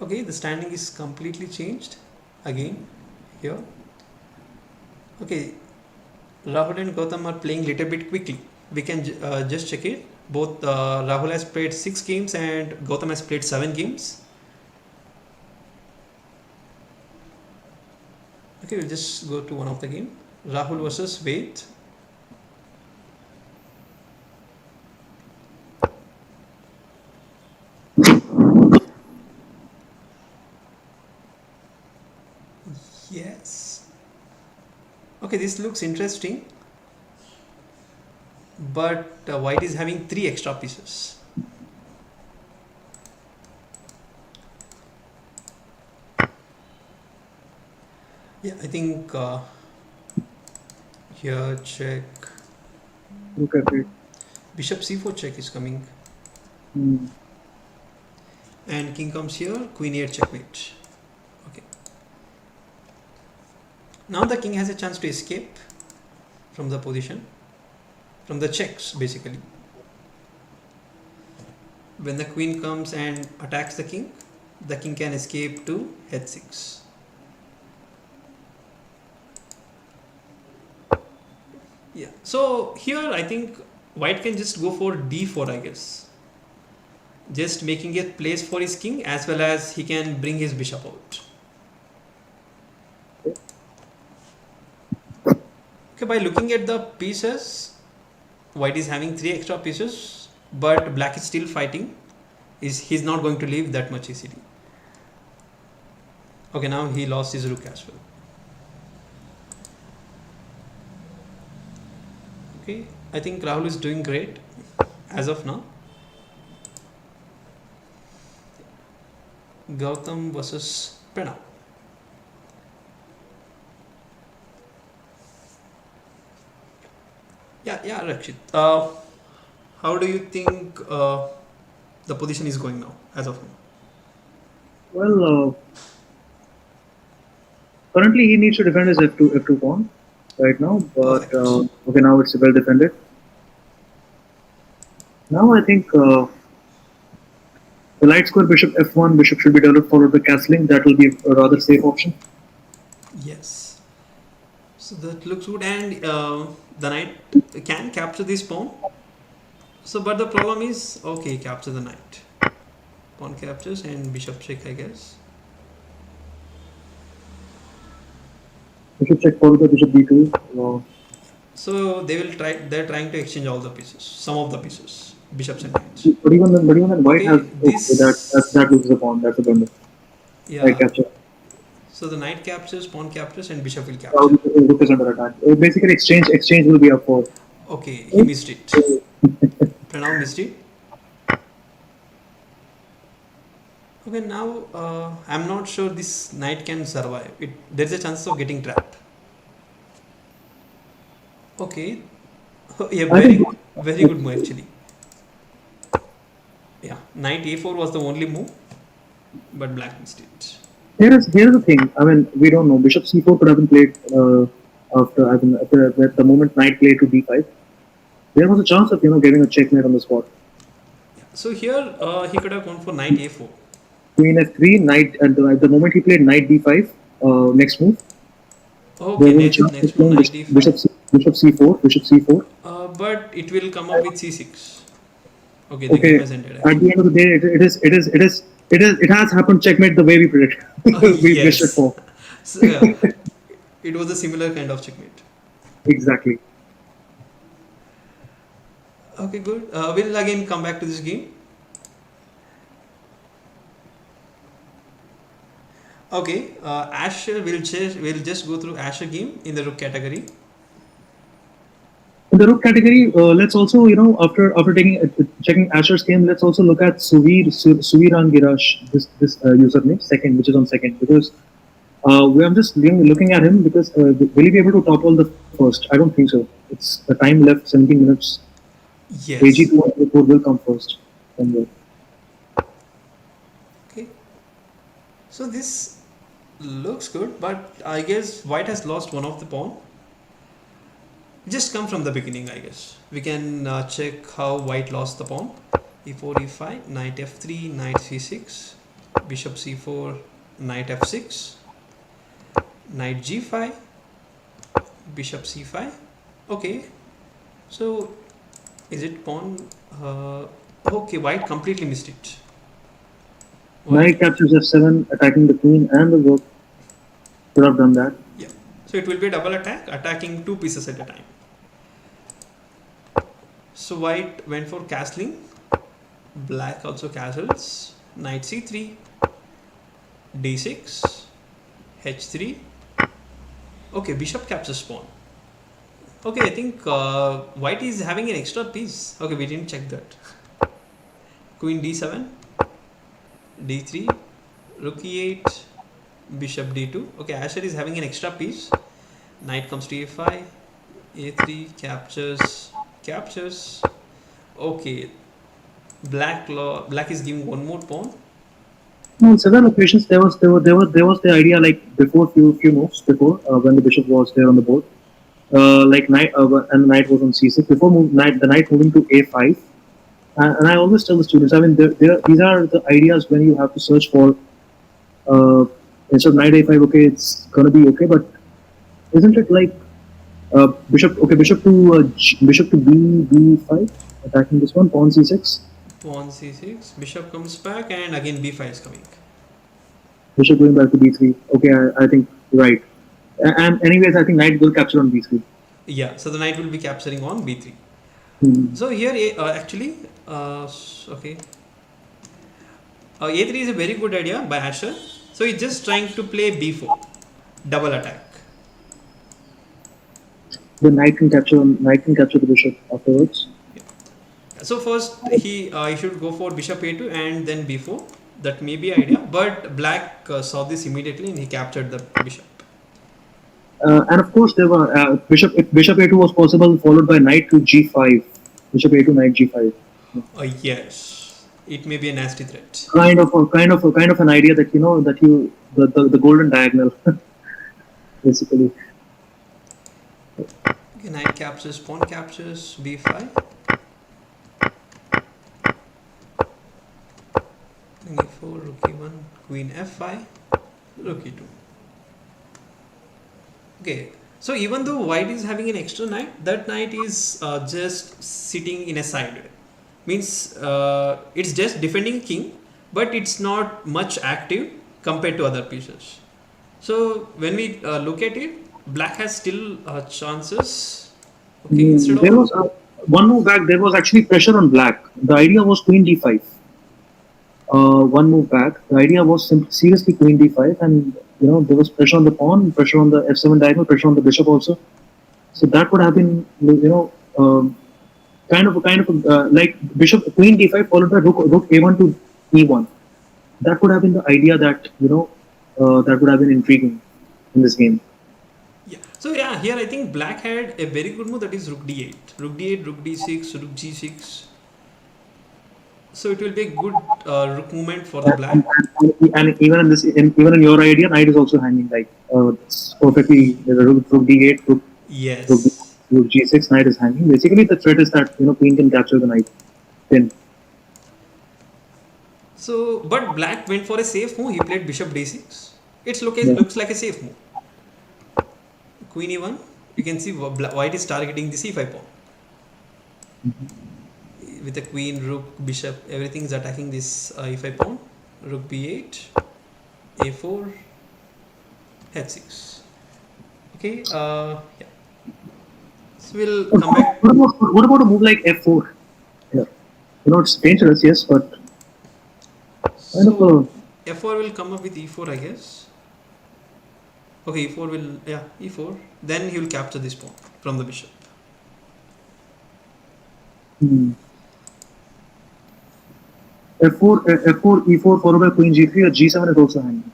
Okay, the standing is completely changed again here. Okay, Rahul and Gotham are playing little bit quickly. We can just check it. Both Rahul has played 6 games and Gotham has played 7 games. Okay, we'll just go to one of the game. Rahul versus Ved. Yes. Okay, this looks interesting, but white is having 3 extra pieces. Yeah, I think here check. Look at it. Bishop c4 check is coming. Hmm. And king comes here, queen e8 checkmate. Okay. Now the king has a chance to escape from the position, from the checks basically. When the queen comes and attacks the king can escape to h6. Yeah. So here I think white can just go for d4, I guess. Just making a place for his king as well as he can bring his bishop out. Okay, by looking at the pieces, white is having 3 extra pieces, but black is still fighting. He's not going to leave that much easily. Okay, now he lost his rook as well. Okay, I think Rahul is doing great as of now. Gotham versus Pranav. Yeah, Rakshit. How do you think the position is going now, as of now? Well, currently he needs to defend his f2 pawn right now, but Perfect. okay, now it's well defended. Now I think the light square bishop f1 bishop should be developed followed by castling. That will be a rather safe option. Yes. So that looks good, and the knight can capture this pawn. So, but the problem is, okay, capture the knight. Pawn captures and bishop check, I guess. Bishop check followed by bishop d2. So they will try. They're trying to exchange all the pieces, some of the pieces, bishops and knights. But even then white has Okay, okay, that loses a pawn. That's a blunder. I yeah. capture. So the knight captures, pawn captures, and bishop will Now capture. rook is under attack. Basically, exchange will be up for. Okay, he missed it. Pranav missed it. Okay, now I'm not sure this knight can survive. There's a chance of getting trapped. Okay, yeah, I think very good move actually. Yeah, knight a4 was the only move, but black missed it. here's the thing. I mean, we don't know. Bishop c4 could have been played after. I mean, at the moment knight played to d5. There was a chance of getting a checkmate on the spot. So here he could have gone for knight a4. Queen f3, knight at the moment he played knight d5. Next move. Okay, There was a chance next of move playing knight d5. bishop c4, bishop c4. But it will come up with c6. Okay, the Okay. game has ended At the actually. end of the day, it has happened. Checkmate the way we predict. We wished it Yes. for. So, yeah, it was a similar kind of checkmate. Exactly. Okay, good. We'll again come back to this game. Okay, Asher we'll just go through Asher game in the rook category. In the rook category, let's also, after checking Asher's game, let's also look at Suvirangirash, this username, second, which is on second, because I'm just looking at him because will he be able to topple the first? I don't think so. It's the time left, 17 minutes. Yes. AG2 will come first. Somewhere. Okay. So this looks good, but I guess white has lost one of the pawn. Just come from the beginning, I guess. We can check how white lost the pawn. e4, e5, knight f3, knight c6, bishop c4, knight f6, knight g5, bishop c5. Okay, so is it pawn? Okay, white completely missed it. Knight captures f7, attacking the queen and the rook. Could have done that. Yeah. So it will be a double attack, attacking 2 pieces at a time. So white went for castling. Black also castles. Knight c3, d6, h3. Okay, bishop captures pawn. Okay, I think white is having an extra piece. Okay, we didn't check that. Queen d7, d3, rook e8, bishop d2. Okay, Asher is having an extra piece. Knight comes to a5, a3, captures. Okay, black is giving one more pawn. No, on several occasions there was the idea like before few moves before when the bishop was there on the board, like knight and the knight was on c6 before the knight moving to a5, and I always tell the students, I mean, these are the ideas when you have to search for instead of knight a5. Okay, it's gonna be okay, but isn't it like bishop to b5 attacking this one, pawn c6. Pawn c6, bishop comes back, and again b5 is coming. Bishop going back to b3. Okay, I think right. And anyways, I think knight will capture on b3. Yeah, so the knight will be capturing on b3. So here actually, okay, a3 is a very good idea by Asher. So he's just trying to play b4, double attack. The knight can capture the bishop afterwards. So first he should go for bishop a2 and then b4. That may be idea, but black saw this immediately and he captured the bishop. And of course there were bishop a2 was possible, followed by knight to g5. Bishop a2, knight g5. Yes, it may be a nasty threat. Kind of an idea that the golden diagonal, basically. Okay, knight captures, pawn captures, b5. Queen e4, rook e1, queen f5, rook e2. Okay, so even though white is having an extra knight, that knight is just sitting in a side. Means it's just defending king, but it's not much active compared to other pieces. So when we look at it, black has still chances. Okay, instead there of was one move back. There was actually pressure on black. The idea was queen d5. One move back. The idea was seriously queen d5, and there was pressure on the pawn, pressure on the f7 diagonal, pressure on the bishop also. So that would have been kind of like bishop queen d5 followed by rook a1 to e1. That would have been the idea that that would have been intriguing in this game. yeah. So yeah, here I think black had a very good move, that is rook d8, rook d8, rook d6, rook g6. So it will be a good rook movement for the black. And even in your idea, knight is also hanging like it's perfectly. Rook d8, Yes. rook g6, knight is hanging. Basically, the threat is that queen can capture the knight. Then. So, but black went for a safe move. He played bishop d6. It looks like a safe move. Queen e1. You can see white is targeting the c5 pawn. With the queen, rook, bishop, everything is attacking this e5 pawn. Rook b8, a4, h6. Okay, yeah. So we'll come back. What about a move like f4? Yeah. It's dangerous, yes, but So f4 will come up with e4, I guess. Okay, e4 will, yeah, e4. Then he will capture this pawn from the bishop. F4, E4 followed by queen G3, or G7 is also hanging.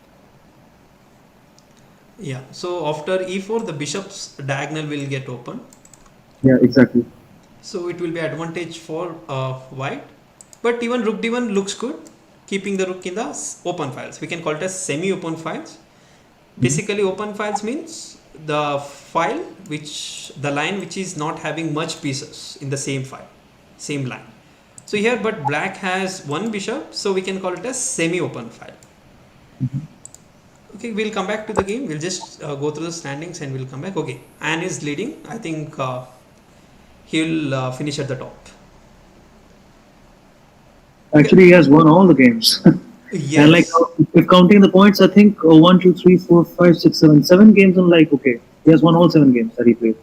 Yeah, so after e4, the bishop's diagonal will get open. Yeah, exactly. So it will be advantage for white. But even rook d1 looks good, keeping the rook in the open files. We can call it as semi-open files. Basically, open files means the file the line which is not having much pieces in the same file, same line. So here, but black has one bishop, so we can call it as semi-open file. Okay, we'll come back to the game. We'll just go through the standings and we'll come back. Okay, Anne is leading. I think he'll finish at the top. Actually, he has won all the games. Yes. And like, if counting the points, I think 1, 2, 3, 4, 5, 6, 7 games. And like, okay, He has won all 7 games that he played.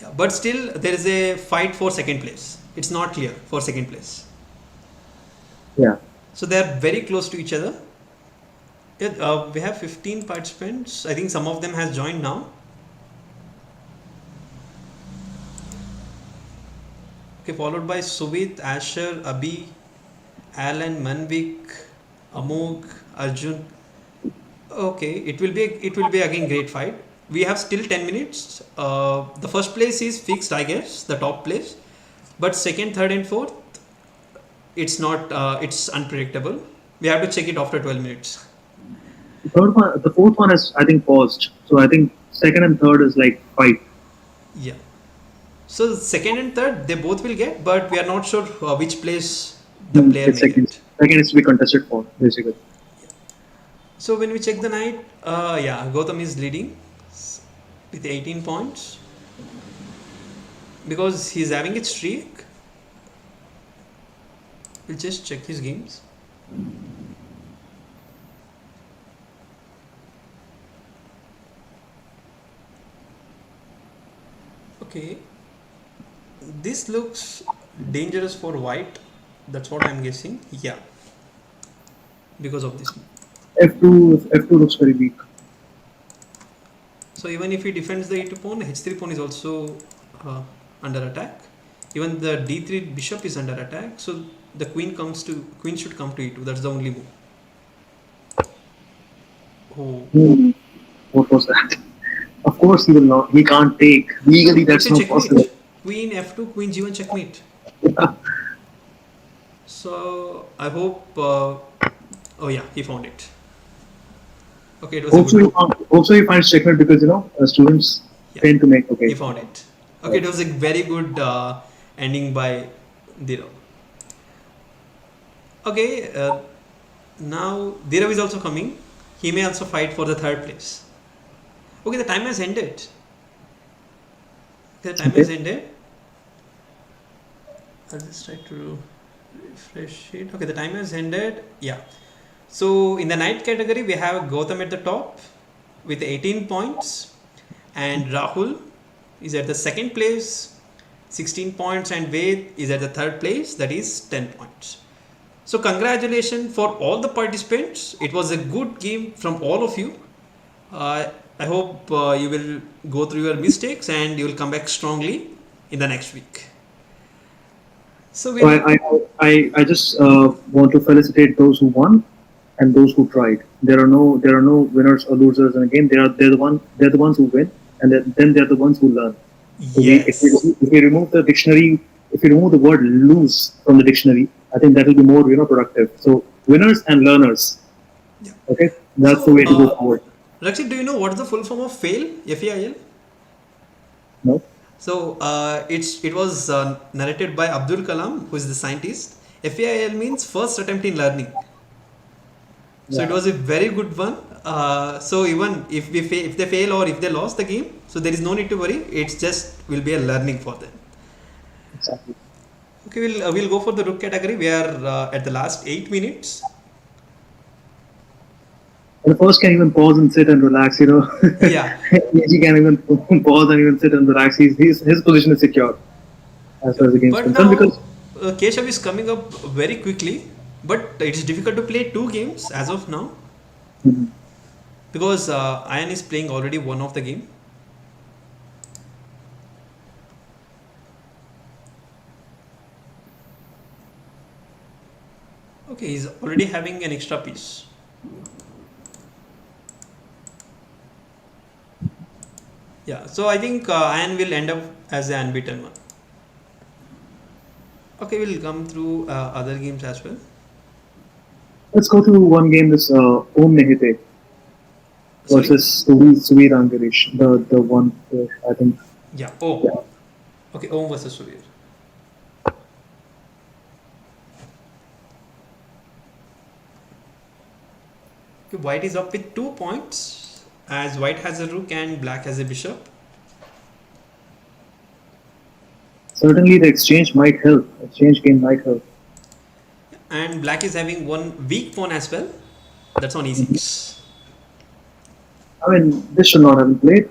Yeah, but still, there is a fight for second place. It's not clear for second place. Yeah. So they are very close to each other. Yeah, we have 15 participants. I think some of them has joined now. Okay, followed by Subit, Asher, Abhi, Alan, Manvik, Amog, Arjun. Okay, it will be again great fight. We have still 10 minutes. The first place is fixed, I guess, the top place. But second, third, and fourth, it's not. It's unpredictable. We have to check it after 12 minutes. The fourth one is, I think, paused. So I think second and third is like fight. Yeah. So second and third, they both will get, but we are not sure which place the player It's may second. get. Second is to be contested for, basically. So when we check the night, yeah, Gotham is leading with 18 points because he's having a streak. We'll just check his games. Okay, this looks dangerous for white. That's what I'm guessing. Yeah, because of this. F2 looks very weak. So even if he defends the e2 pawn, h3 pawn is also under attack. Even the d3 bishop is under attack. So the queen should come to e2. That's the only move. Oh, What was that? Of course he will not. He can't take. Legally, that's it's a not checkmate. possible. Queen f2, queen g1 checkmate. So I hope. Oh yeah, he found it. Okay, it was a good move. Also, he finds checkmate because students Yeah. tend to make okay. He found it. Okay, it was a very good ending by Dhirav. Okay, now Dhirav is also coming. He may also fight for the third place. Okay, the time has ended. Okay, the time has ended. I'll just try to refresh it. Okay, the time has ended. Yeah. So in the night category, we have Gotham at the top with 18 points, and Rahul is at the second place, 16 points, and Ved is at the third place, that is 10 points. So congratulations for all the participants. It was a good game from all of you. I hope you will go through your mistakes and you will come back strongly in the next week. So I just want to felicitate those who won and those who tried. There are no winners or losers in the game. They're the ones who win, and then they're the ones who learn. So yes. if we remove the dictionary, if we remove the word lose from the dictionary, I think that will be more productive. So winners and learners. Yeah. Okay, that's the way to go forward. Rakshit, do you know what is the full form of fail? FAIL? No. So it was narrated by Abdul Kalam, who is the scientist. FAIL means first attempt in learning. So it was a very good one. So even if they fail or if they lost the game, so there is no need to worry. It's just will be a learning for them. Exactly. Okay, we'll go for the Rook category. We are at the last 8 minutes. And the first can even pause and sit and relax. Yeah. He can even pause and even sit and relax. His position is secure as far as the game is But concerned. now Because Keshav is coming up very quickly. But it is difficult to play 2 games as of now. Because Ayan is playing already one of the game. Okay, he's already having an extra piece. Yeah, so I think Ayan will end up as the unbeaten one. Okay, we'll come through other games as well. let's go to one game. This Om Nehite versus Suvir Angarish. The one I think. Yeah, Om. Yeah. Okay, Om versus Suvir. Okay, white is up with 2 points as white has a rook and black has a bishop. Certainly, the exchange might help. Exchange game might help. And black is having one weak pawn as well. That's on e6. I mean, this should not have been played.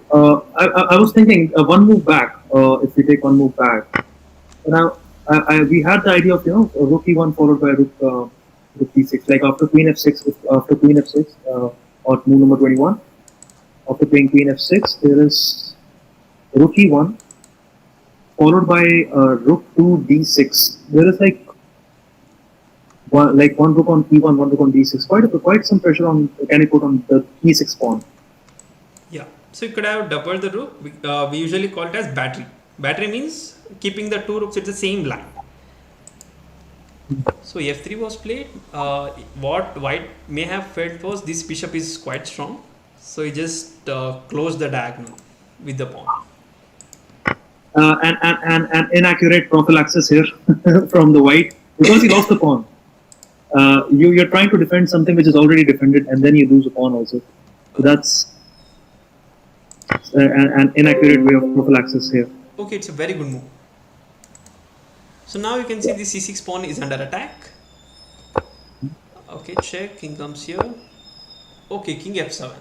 I was thinking one move back. If we take one move back, now we had the idea of rook e1 followed by rook d6. Like after queen f6, after queen f6, or move number 21. After playing queen f6, there is rook e1 followed by rook to d6. There is one rook on e1, one rook on d6. Quite some pressure on can you put on the e6 pawn. Yeah. So you could have doubled the rook. We usually call it as battery. Battery means keeping the two rooks at the same line. So f3 was played. What white may have felt was this bishop is quite strong. So he just closed the diagonal with the pawn. An inaccurate prophylaxis here from the white because he lost the pawn. You're trying to defend something which is already defended, and then you lose a pawn also. So that's an inaccurate way of prophylaxis here. Okay, it's a very good move. So now you can see the c6 pawn is under attack. Okay, check. King comes here. Okay, king f7.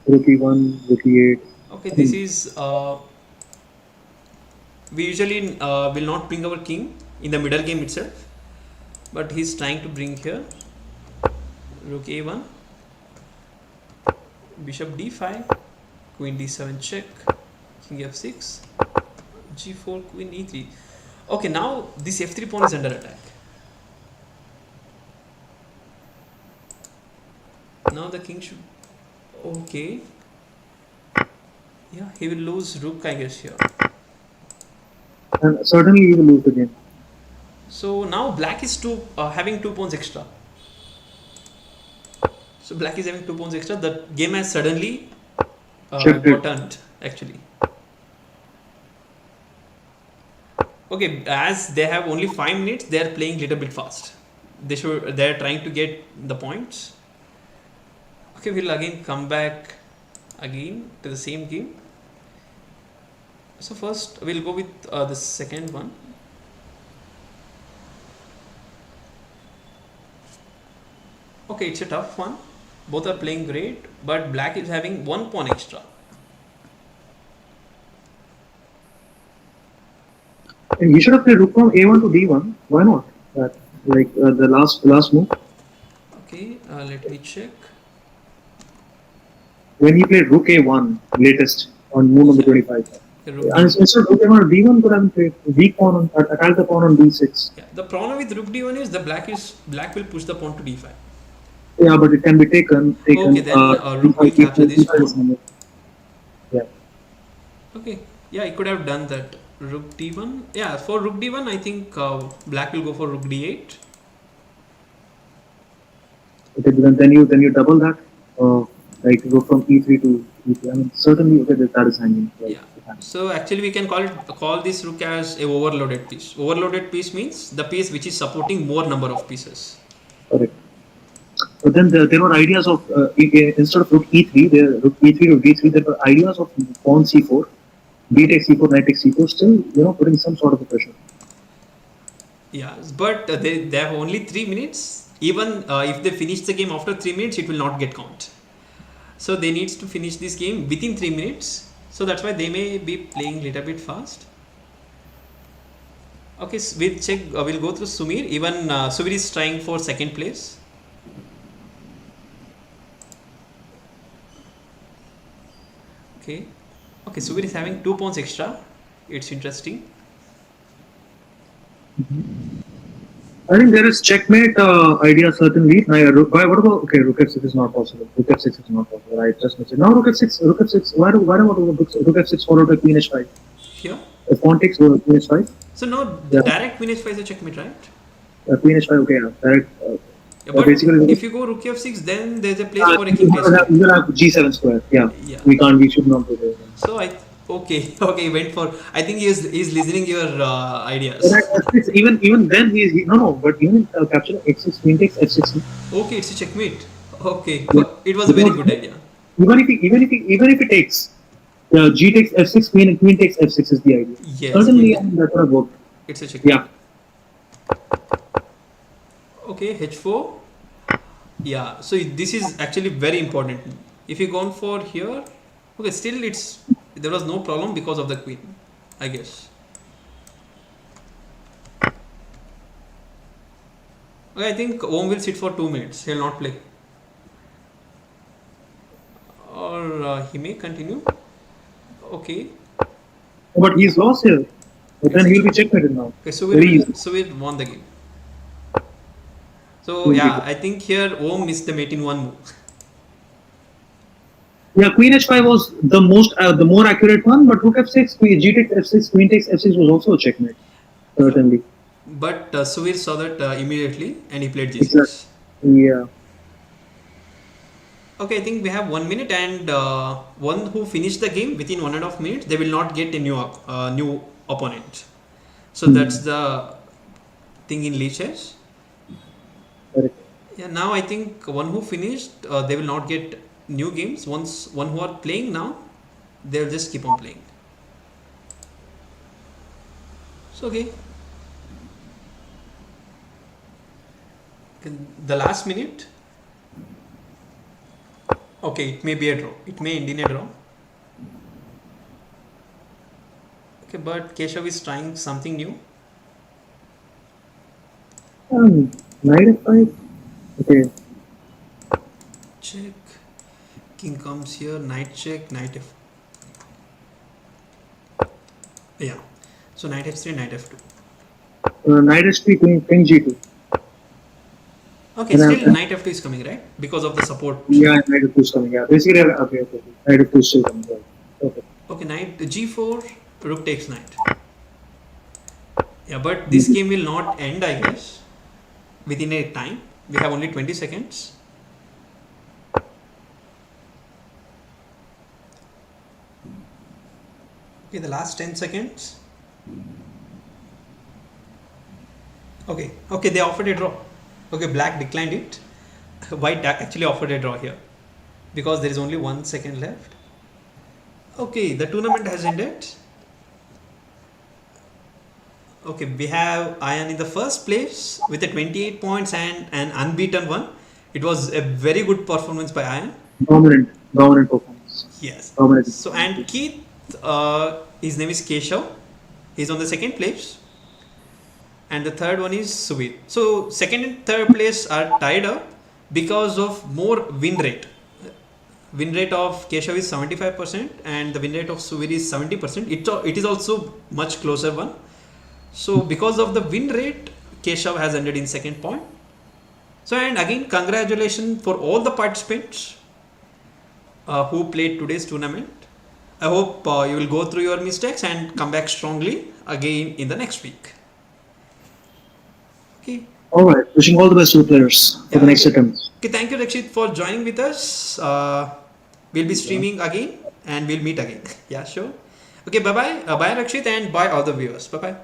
Rook e1, rook e8. Okay, this is we usually will not bring our king in the middle game itself, but he's trying to bring here. Rook a1, bishop d5, queen d7 check, king f6, g4, queen e3. Okay, now this f3 pawn is under attack. Now the king should. Okay. Yeah, he will lose rook, I guess, here. And certainly he will lose the game. So now black is having 2 pawns extra. So black is having 2 pawns extra. The game has suddenly got turned, actually. Okay, as they have only 5 minutes, they are playing little bit fast. They are trying to get the points. Okay, we'll again come back again to the same game. So first we'll go with the second one. Okay, it's a tough one. Both are playing great, but black is having 1 pawn extra. And he should have played rook from a1 to d1. Why not? The last move. Okay, let me check. When he played rook a1 latest on move number 25. And instead of rook a1 or d1, could have played weak pawn on attack the pawn on d6. Yeah, the problem with rook d1 is black will push the pawn to d5. Yeah, but it can be taken. Okay, then rook will capture this pawn. Yeah. Okay, yeah, I could have done that. Rook d1. Yeah, for rook d1, I think black will go for rook d8. Okay, then you double that. Like go from e3 to e3. I mean, certainly that is hanging. Right? Yeah. So actually, we can call this rook as a overloaded piece. Overloaded piece means the piece which is supporting more number of pieces. Correct. But then there were ideas of instead of rook e3, rook e3 to d3, there were ideas of pawn c4, b takes c4, knight takes c4. Still, putting some sort of a pressure. Yeah, but they have only 3 minutes. Even if they finish the game after 3 minutes, it will not get count. So they need to finish this game within 3 minutes. So that's why they may be playing little bit fast. Okay, so we'll check. We'll go through Sumir. Even Sumir is trying for second place. Okay. Okay, Sumir is having 2 pawns extra. It's interesting. I think there is checkmate idea certainly. What about rook f6 is not possible. Rook f6 is not possible. I just missed it. Now rook f6. Why do rook f6 followed by queen h5? Here. If pawn takes queen h5. So now the direct queen h5 is a checkmate, right? Queen h5. Okay, yeah. Direct. Yeah, but basically, if you go rook f6, then there's a place for a king h5. You will have g7 square. Yeah. We should not do that. So Okay, went for. I think he's listening your ideas. Even then but even capture x6, queen takes f6. Okay, it's a checkmate. Okay, yeah. It was a very good idea. Even if it takes, g takes f6, queen and queen takes f6 is the idea. Yes. Certainly, that would have worked. It's a checkmate. Yeah. Okay, h4. Yeah. So this is actually very important. If you gone for here. Okay, still there was no problem because of the queen, I guess. Okay, I think Om will sit for 2 minutes. He'll not play. Or he may continue. Okay. But he's lost here. But then he'll be checkmated now. Okay, Very easy. Subit won the game. So Queen yeah, G2. I think here Om missed the mate in one move. Yeah, Queen H5 was the more accurate one, but Rook F6, Queen G takes F6, Queen takes F6 was also a checkmate. Certainly. But Suvir saw that immediately and he played Exactly. G6. Yeah. Okay, I think we have 1 minute, and one who finished the game within 1.5 minutes, they will not get a new opponent. So that's the thing in Lee chess. Correct. Yeah, now I think one who finished, they will not get new games. One who are playing now, they'll just keep on playing. So okay. The last minute. Okay, it may be a draw. It may end in a draw. Okay, but Keshav is trying something new. Knight F5. Okay. Check. King comes here. Knight check. Knight F. Yeah. So Knight F3, Knight F2. Knight H3, Queen G2. Okay, still Knight F2 is coming, right? Because of the support. Yeah, Knight F2 is coming. Yeah, basically, okay. Knight F2 is still coming. Right. Okay. Okay, Knight G4, Rook takes Knight. Yeah, but this game will not end, I guess, within a time. We have only 20 seconds. Okay, the last 10 seconds. Okay, they offered a draw. Okay, black declined it. White actually offered a draw here because there is only 1 second left. Okay, the tournament has ended. Okay, we have Ayan in the first place with a 28 points and an unbeaten one. It was a very good performance by Ayan. Dominant performance. Yes. Dominant. So, and Keith, his name is Keshav. He's on the second place. And the third one is Subit. So second and third place are tied up because of more win rate. Win rate of Keshav is 75% and the win rate of Subit is 70%. It is also much closer one. So because of the win rate, Keshav has ended in second point. So and again, congratulations for all the participants who played today's tournament. I hope you will go through your mistakes and come back strongly again in the next week. Okay. All right. Wishing all the best to the players for the next attempt. Okay, thank you, Rakshit, for joining with us. We'll be streaming again and we'll meet again. Yeah, sure. Okay, bye-bye. Bye, Rakshit, and bye all the viewers. Bye-bye.